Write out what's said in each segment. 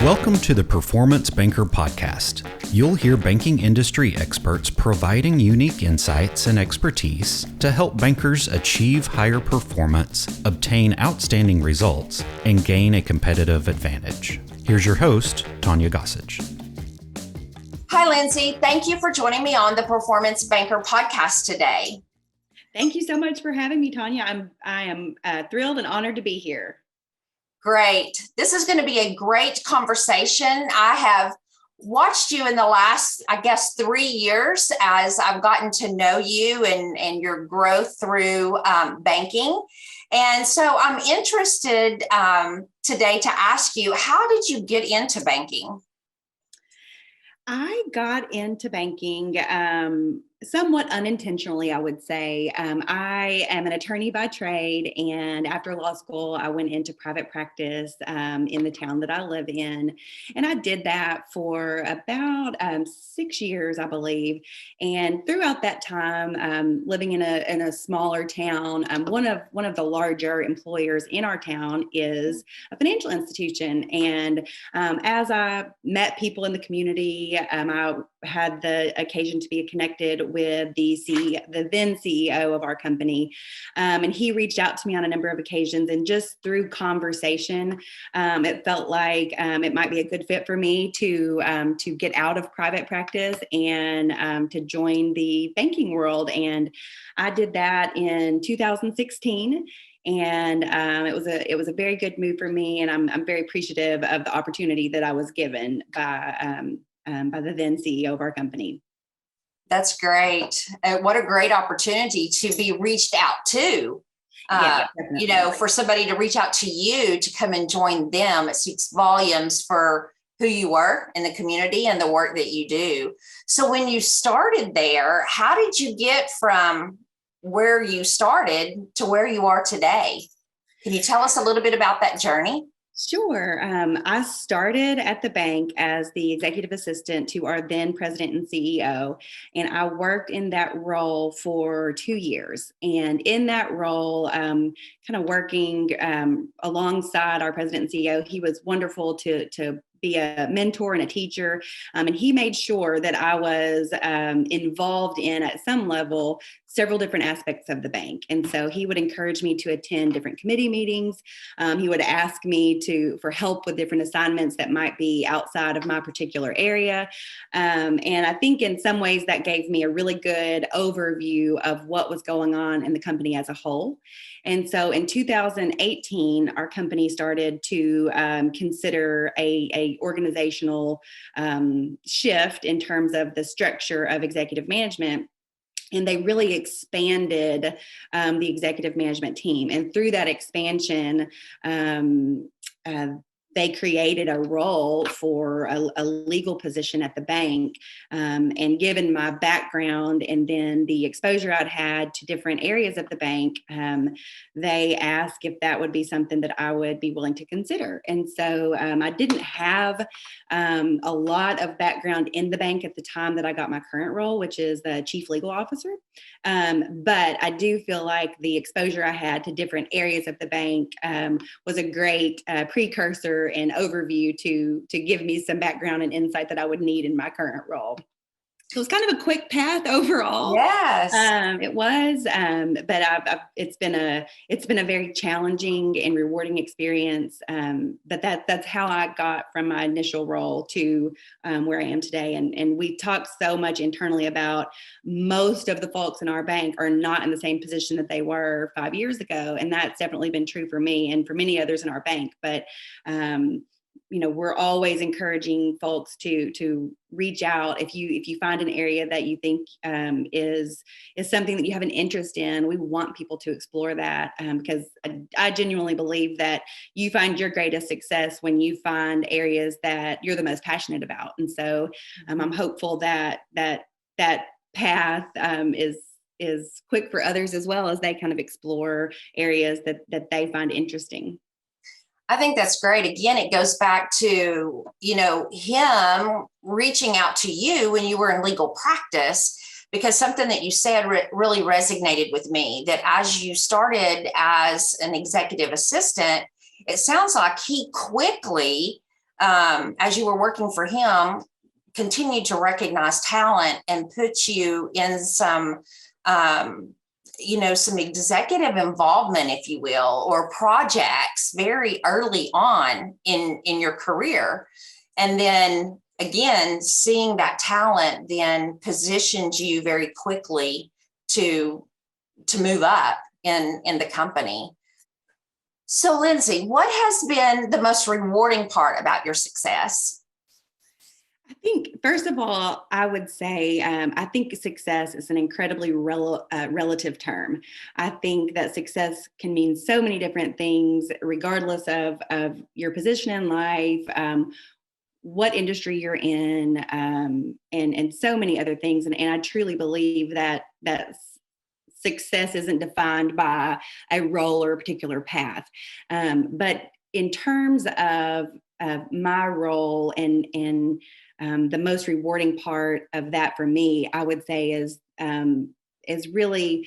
Welcome to the Performance Banker Podcast. You'll hear banking industry experts providing unique insights and expertise to help bankers achieve higher performance, obtain outstanding results, and gain a competitive advantage. Here's your host, Tonya Gossage. Hi, Lindsay. Thank you for joining me on the Performance Banker Podcast today. Thank you so much for having me, Tonya. I am thrilled and honored to be here. Great. This is going to be a great conversation. I have watched you in the last, 3 years as I've gotten to know you and your growth through banking. And so I'm interested today to ask you, how did you get into banking? I got into banking somewhat unintentionally, I would say. I am an attorney by trade, and after law school, I went into private practice in the town that I live in. And I did that for about 6 years, I believe. And throughout that time, living in a smaller town, one of the larger employers in our town is a financial institution. And as I met people in the community, I had the occasion to be connected with the then CEO of our company. And he reached out to me on a number of occasions, and just through conversation, it felt like it might be a good fit for me to get out of private practice and to join the banking world. And I did that in 2016. And it was a very good move for me, and I'm very appreciative of the opportunity that I was given by the then CEO of our company. That's great. What a great opportunity to be reached out to. For somebody to reach out to you to come and join them, it speaks volumes for who you were in the community and the work that you do. So when you started there, how did you get from where you started to where you are today? Can you tell us a little bit about that journey? Sure. I started at the bank as the executive assistant to our then president and CEO, and I worked in that role for 2 years. And in that role, kind of working alongside our president and CEO, he was wonderful to be a mentor and a teacher. And he made sure that I was involved in, at some level, several different aspects of the bank. And so he would encourage me to attend different committee meetings. He would ask me for help with different assignments that might be outside of my particular area. And I think in some ways that gave me a really good overview of what was going on in the company as a whole. And so in 2018, our company started to consider a organizational shift in terms of the structure of executive management. And they really expanded the executive management team. And through that expansion, they created a role for a legal position at the bank. And given my background and then the exposure I'd had to different areas of the bank, they asked if that would be something that I would be willing to consider. And so I didn't have a lot of background in the bank at the time that I got my current role, which is the chief legal officer. But I do feel like the exposure I had to different areas of the bank was a great precursor and overview to give me some background and insight that I would need in my current role. So it's kind of a quick path overall. Yes, it was, but it's been a very challenging and rewarding experience. But that's how I got from my initial role to where I am today. And we talk so much internally about most of the folks in our bank are not in the same position that they were 5 years ago, and that's definitely been true for me and for many others in our bank. But we're always encouraging folks to reach out if you find an area that you think is something that you have an interest in. We want people to explore that because I genuinely believe that you find your greatest success when you find areas that you're the most passionate about. And so I'm hopeful that path is quick for others as well, as they kind of explore areas that they find interesting. I think that's great. Again, it goes back to, him reaching out to you when you were in legal practice, because something that you said really resonated with me, that as you started as an executive assistant, it sounds like he quickly as you were working for him, continued to recognize talent and put you in some, some executive involvement, if you will, or projects very early on in your career. And then again, seeing that talent then positions you very quickly to move up in the company. So Lindsay, what has been the most rewarding part about your success? I think, first of all, I would say I think success is an incredibly relative term. I think that success can mean so many different things, regardless of your position in life, what industry you're in, and so many other things. And I truly believe that success isn't defined by a role or a particular path. But in terms of my role and the most rewarding part of that for me, I would say is really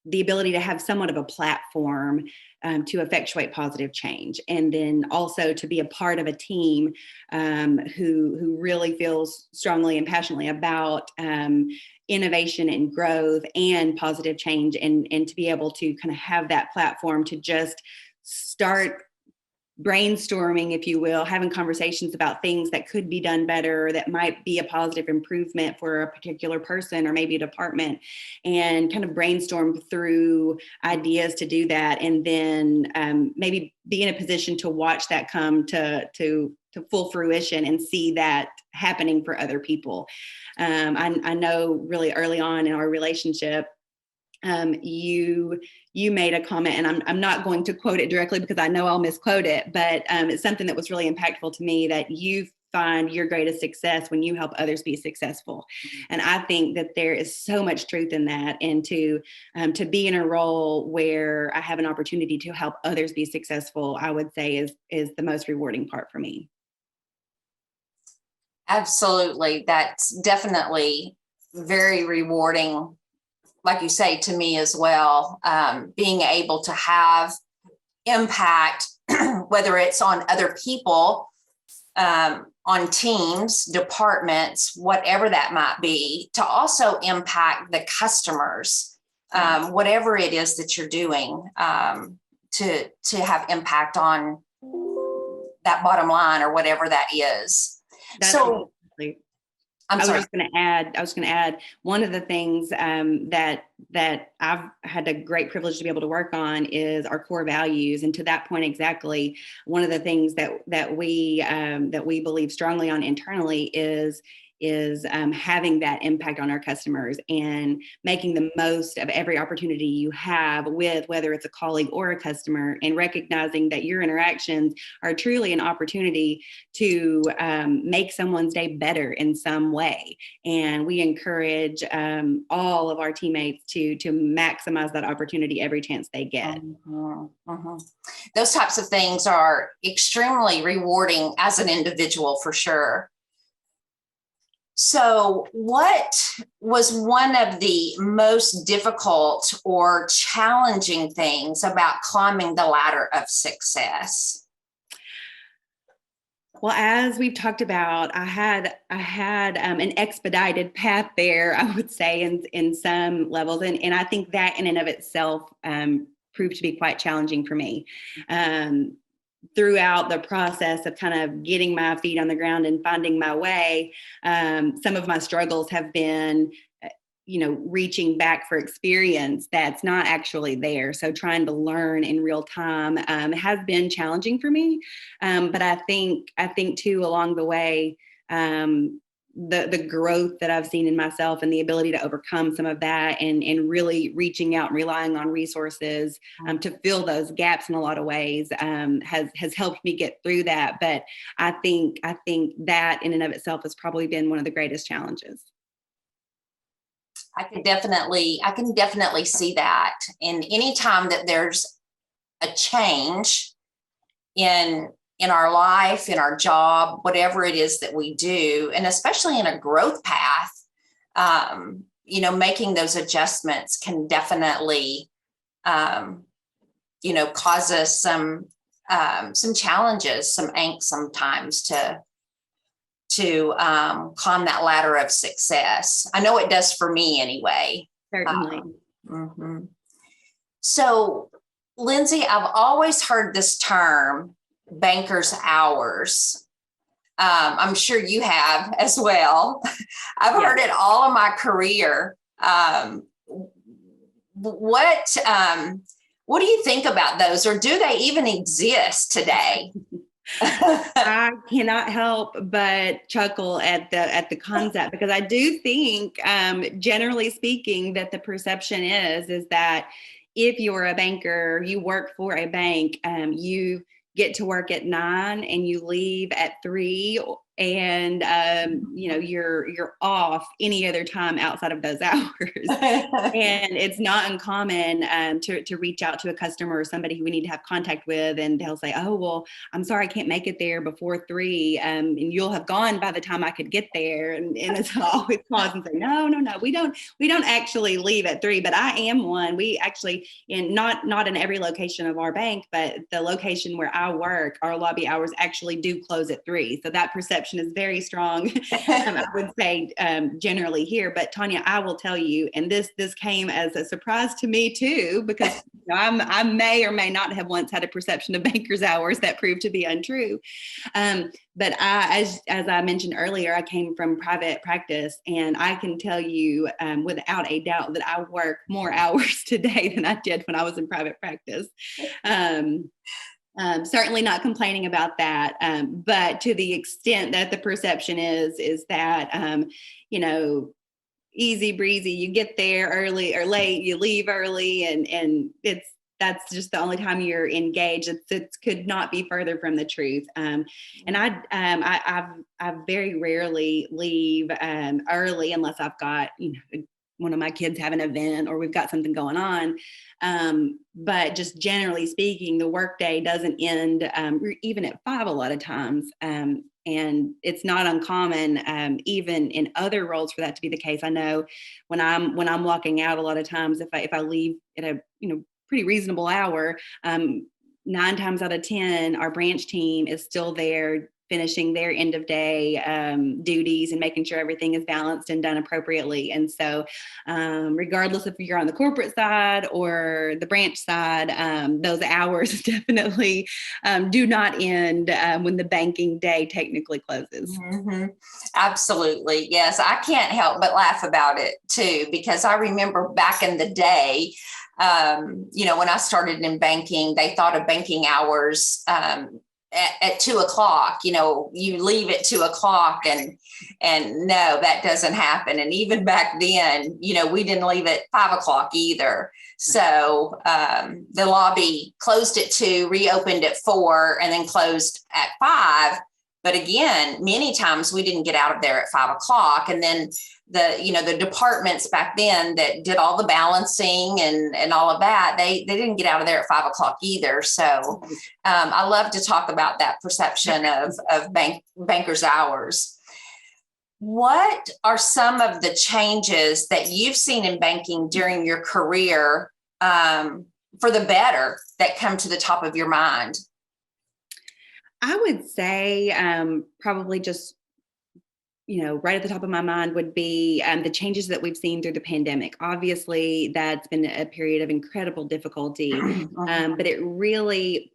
the ability to have somewhat of a platform to effectuate positive change, and then also to be a part of a team who really feels strongly and passionately about innovation and growth and positive change, and to be able to kind of have that platform to just start brainstorming, if you will, having conversations about things that could be done better, that might be a positive improvement for a particular person or maybe a department, and kind of brainstorm through ideas to do that. And then maybe be in a position to watch that come to full fruition and see that happening for other people. I know really early on in our relationship, you made a comment, and I'm not going to quote it directly because I know I'll misquote it, but it's something that was really impactful to me, that you find your greatest success when you help others be successful. And I think that there is so much truth in that, and to be in a role where I have an opportunity to help others be successful, I would say is the most rewarding part for me. Absolutely. That's definitely very rewarding, like you say, to me as well. Being able to have impact, whether it's on other people, on teams, departments, whatever that might be, to also impact the customers, whatever it is that you're doing, to have impact on that bottom line or whatever that is. That's so exactly. I'm I sorry. was going to add one of the things that I've had a great privilege to be able to work on is our core values. And to that point, exactly, one of the things that we believe strongly on internally is having that impact on our customers and making the most of every opportunity you have with, whether it's a colleague or a customer, and recognizing that your interactions are truly an opportunity to make someone's day better in some way. And we encourage all of our teammates to maximize that opportunity every chance they get. Those types of things are extremely rewarding as an individual, for sure. So what was one of the most difficult or challenging things about climbing the ladder of success? Well, as we've talked about, I had an expedited path there, I would say, in some levels. And I think that in and of itself proved to be quite challenging for me. Throughout the process of kind of getting my feet on the ground and finding my way, some of my struggles have been, reaching back for experience that's not actually there. So trying to learn in real time has been challenging for me. But I think too, along the way, the growth that I've seen in myself and the ability to overcome some of that, and really reaching out and relying on resources to fill those gaps in a lot of ways has helped me get through that. But I think that in and of itself has probably been one of the greatest challenges. I can definitely see that. And anytime that there's a change in our life, in our job, whatever it is that we do, and especially in a growth path, making those adjustments can definitely, cause us some some challenges, some angst sometimes to climb that ladder of success. I know it does for me anyway. Certainly. Mm-hmm. So, Lindsay, I've always heard this term, banker's hours. I'm sure you have as well. I've heard it all of my career. What do you think about those, or do they even exist today? I cannot help but chuckle at the concept, because I do think, generally speaking, that the perception is that if you're a banker, you work for a bank, you get to work at 9 and you leave at 3, and you're off any other time outside of those hours. And it's not uncommon to reach out to a customer or somebody who we need to have contact with, and they'll say, "Oh, well, I'm sorry, I can't make it there before 3, and you'll have gone by the time I could get there." And it's always pause and say, "No, we don't actually leave at 3, but I am one. We actually, not in every location of our bank, but the location where I work, our lobby hours actually do close at 3. So that perception is very strong, I would say, generally here. But Tonya, I will tell you, and this came as a surprise to me too, because I may or may not have once had a perception of banker's hours that proved to be untrue. But as I mentioned earlier, I came from private practice, and I can tell you without a doubt that I work more hours today than I did when I was in private practice. Certainly not complaining about that, but to the extent that the perception is that, easy breezy, you get there early or late, you leave early, and that's just the only time you're engaged. It could not be further from the truth. And I very rarely leave early unless I've got, one of my kids have an event or we've got something going on. But just generally speaking, the workday doesn't end even at 5 a lot of times. And it's not uncommon, even in other roles, for that to be the case. I know when I'm walking out, a lot of times, if I leave at a pretty reasonable hour, 9 times out of 10, our branch team is still there, finishing their end of day duties and making sure everything is balanced and done appropriately. And so regardless if you're on the corporate side or the branch side, those hours definitely do not end when the banking day technically closes. Mm-hmm. Absolutely. Yes. I can't help but laugh about it too, because I remember back in the day, when I started in banking, they thought of banking hours at 2 o'clock. You leave at 2 o'clock, and no, that doesn't happen. And even back then, we didn't leave at 5 o'clock either. So the lobby closed at 2, reopened at 4, and then closed at 5. But again, many times we didn't get out of there at 5 o'clock. And then the departments back then that did all the balancing and all of that, they didn't get out of there at 5 o'clock either. So I love to talk about that perception of bankers' hours. What are some of the changes that you've seen in banking during your career for the better that come to the top of your mind? I would say probably just, right at the top of my mind would be the changes that we've seen through the pandemic. Obviously, that's been a period of incredible difficulty, but it really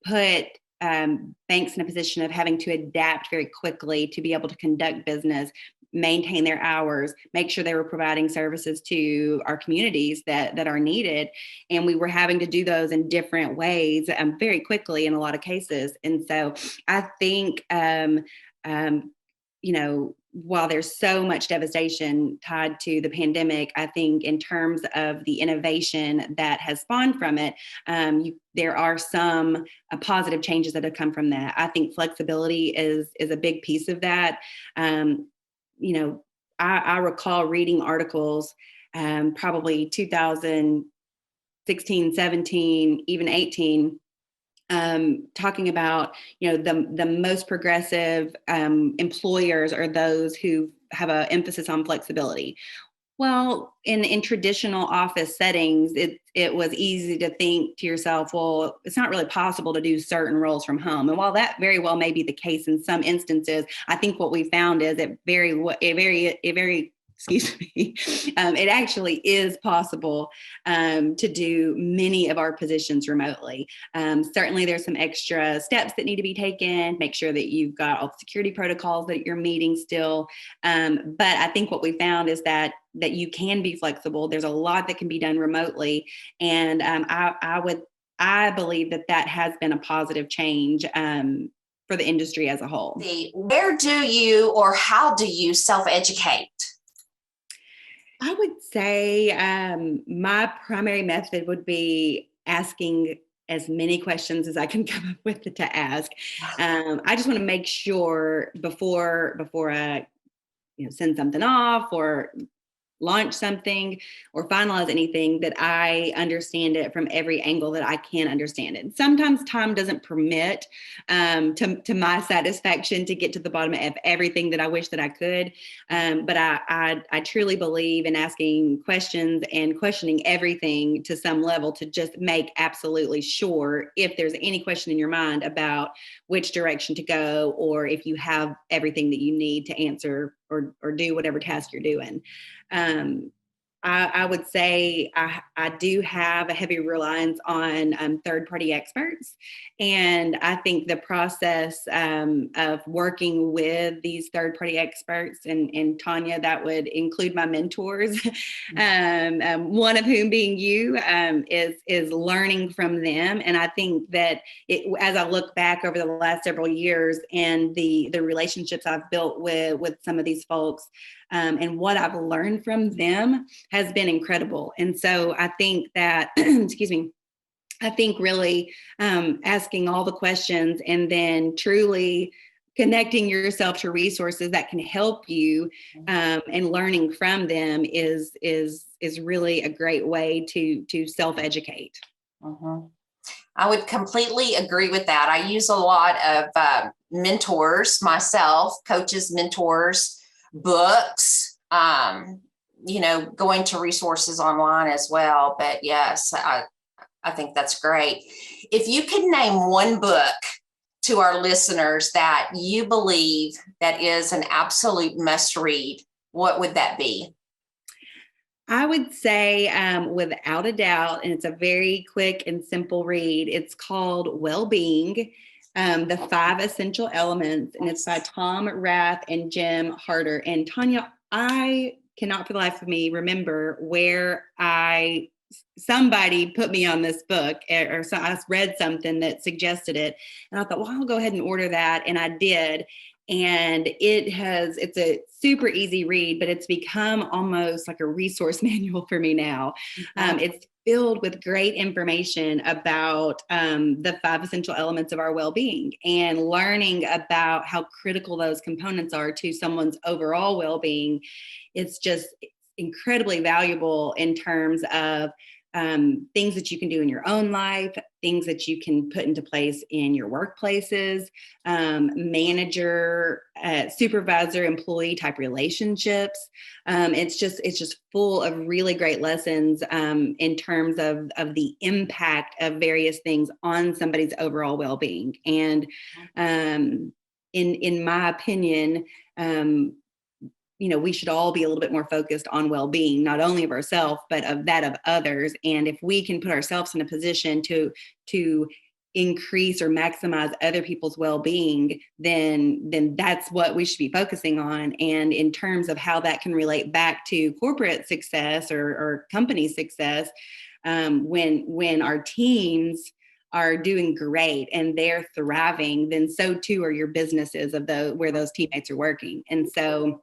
put banks in a position of having to adapt very quickly to be able to conduct business, maintain their hours, make sure they were providing services to our communities that are needed. And we were having to do those in different ways very quickly in a lot of cases. And so I think, while there's so much devastation tied to the pandemic, I think in terms of the innovation that has spawned from it, there are some positive changes that have come from that. I think flexibility is a big piece of that. I recall reading articles probably 2016, 17, even 18, talking about, the most progressive employers are those who have an emphasis on flexibility. Well, in traditional office settings, it was easy to think to yourself, well, it's not really possible to do certain roles from home. And while that very well may be the case in some instances, I think what we found is it very excuse me, it actually is possible to do many of our positions remotely. Certainly, there's some extra steps that need to be taken. Make sure that you've got all the security protocols that you're meeting still. But I think what we found is that you can be flexible. There's a lot that can be done remotely, and I believe that has been a positive change for the industry as a whole. Where do you or how do you self-educate? I would say my primary method would be asking as many questions as I can come up with to ask. I just want to make sure before I send something off or launch something or finalize anything that I understand it from every angle that I can understand it. Sometimes time doesn't permit to my satisfaction to get to the bottom of everything that I wish that I could. But I truly believe in asking questions and questioning everything to some level to just make absolutely sure if there's any question in your mind about which direction to go, or if you have everything that you need to answer or do whatever task you're doing. I would say I do have a heavy reliance on third-party experts. And I think the process of working with these third-party experts, and Tonya, that would include my mentors, one of whom being you, is learning from them. And I think that as I look back over the last several years and the relationships I've built with some of these folks, and what I've learned from them has been incredible. And so I think that, excuse me, I think really asking all the questions and then truly connecting yourself to resources that can help you and learning from them is really a great way to self-educate. Mm-hmm. I would completely agree with that. I use a lot of mentors myself, coaches, mentors, books, going to resources online as well. But yes, I think that's great. If you could name one book to our listeners that you believe that is an absolute must read, what would that be? I would say without a doubt, and it's a very quick and simple read, it's called Well-Being, The 5 Essential Elements, and it's by Tom Rath and Jim Harder. And Tonya, I cannot for the life of me remember where somebody put me on this book, or so I read something that suggested it. And I thought, well, I'll go ahead and order that. And I did. And it's a super easy read, but it's become almost like a resource manual for me now. It's filled with great information about the 5 essential elements of our well-being and learning about how critical those components are to someone's overall well-being. It's just incredibly valuable in terms of things that you can do in your own life, things that you can put into place in your workplaces, manager, supervisor, employee type relationships. It's just full of really great lessons in terms of the impact of various things on somebody's overall well-being. And in my opinion, we should all be a little bit more focused on well-being, not only of ourselves, but of that of others. And if we can put ourselves in a position to increase or maximize other people's well-being, then that's what we should be focusing on. And in terms of how that can relate back to corporate success or company success, when our teams are doing great and they're thriving, then so too are your businesses where those teammates are working. And so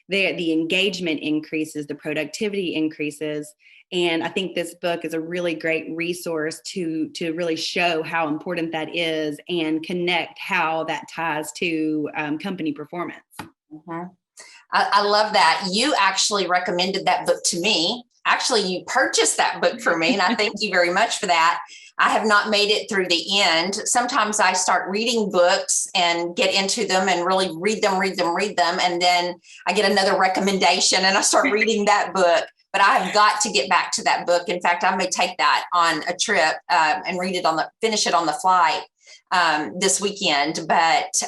the engagement increases, the productivity increases. And I think this book is a really great resource to really show how important that is and connect how that ties to company performance. Mm-hmm. I love that. You actually recommended that book to me. actually, you purchased that book for me, and I thank you very much for that. I have not made it through the end. Sometimes I start reading books and get into them and really read them. And then I get another recommendation and I start reading that book. But I have got to get back to that book. In fact, I may take that on a trip and finish it on the flight this weekend. But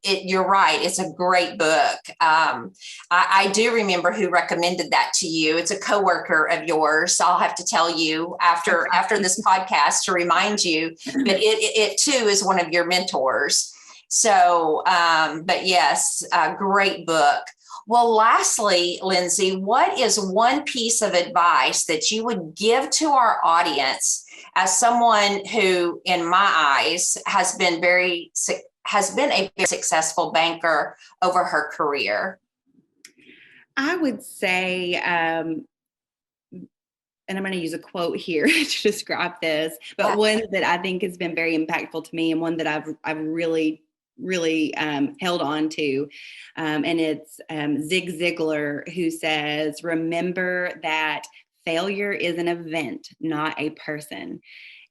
you're right. It's a great book. I do remember who recommended that to you. It's a coworker of yours. I'll have to tell you after this podcast to remind you. But it too is one of your mentors. So, but yes, a great book. Well, lastly, Lindsay, what is one piece of advice that you would give to our audience as someone who, in my eyes, has been a very successful banker over her career? I would say, and I'm going to use a quote here to describe this, but one that I think has been very impactful to me and one that I've really held on to. And it's Zig Ziglar, who says, remember that failure is an event, not a person.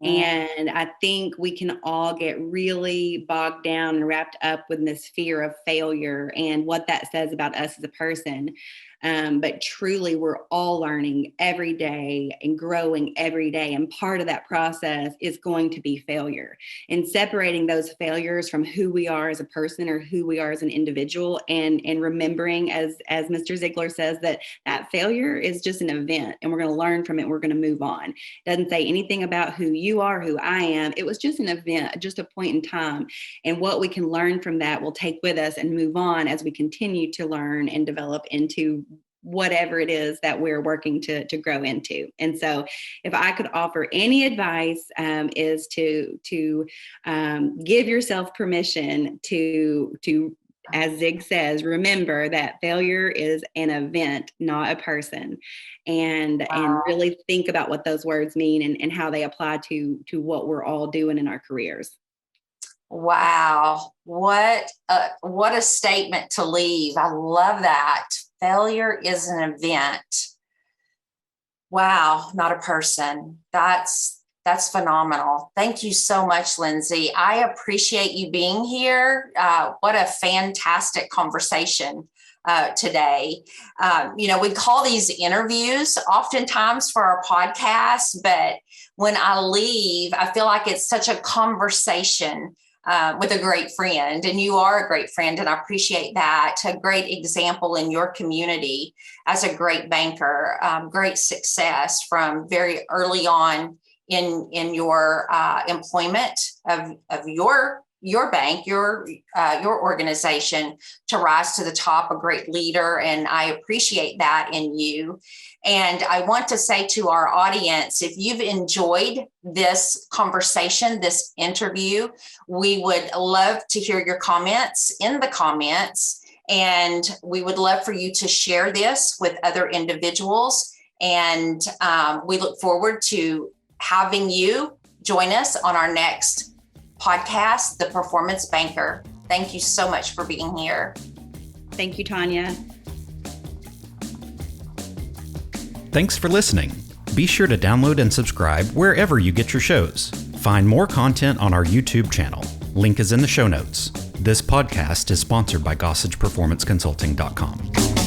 And I think we can all get really bogged down and wrapped up with this fear of failure and what that says about us as a person. But truly, we're all learning every day and growing every day. And part of that process is going to be failure, and separating those failures from who we are as a person or who we are as an individual, and remembering, as Mr. Ziegler says, that failure is just an event and we're going to learn from it. We're going to move on. It doesn't say anything about who you are, who I am. It was just an event, just a point in time. And what we can learn from that we'll take with us and move on as we continue to learn and develop into whatever it is that we're working to grow into. And so if I could offer any advice, is to give yourself permission to, as Zig says, remember that failure is an event, not a person, and really think about what those words mean and how they apply to what we're all doing in our careers. Wow. What a statement to leave. I love that. Failure is an event. Wow, not a person. That's phenomenal. Thank you so much, Lindsay. I appreciate you being here. What a fantastic conversation today. We call these interviews oftentimes for our podcast, but when I leave, I feel like it's such a conversation with a great friend, and you are a great friend, and I appreciate that. A great example in your community as a great banker, great success from very early on in your employment of your bank, your organization, to rise to the top, a great leader. And I appreciate that in you. And I want to say to our audience, if you've enjoyed this conversation, this interview, we would love to hear your comments in the comments. And we would love for you to share this with other individuals. And we look forward to having you join us on our next podcast, The Performance Banker. Thank you so much for being here. Thank you, Tonya. Thanks for listening. Be sure to download and subscribe wherever you get your shows. Find more content on our YouTube channel. Link is in the show notes. This podcast is sponsored by GossagePerformanceConsulting.com.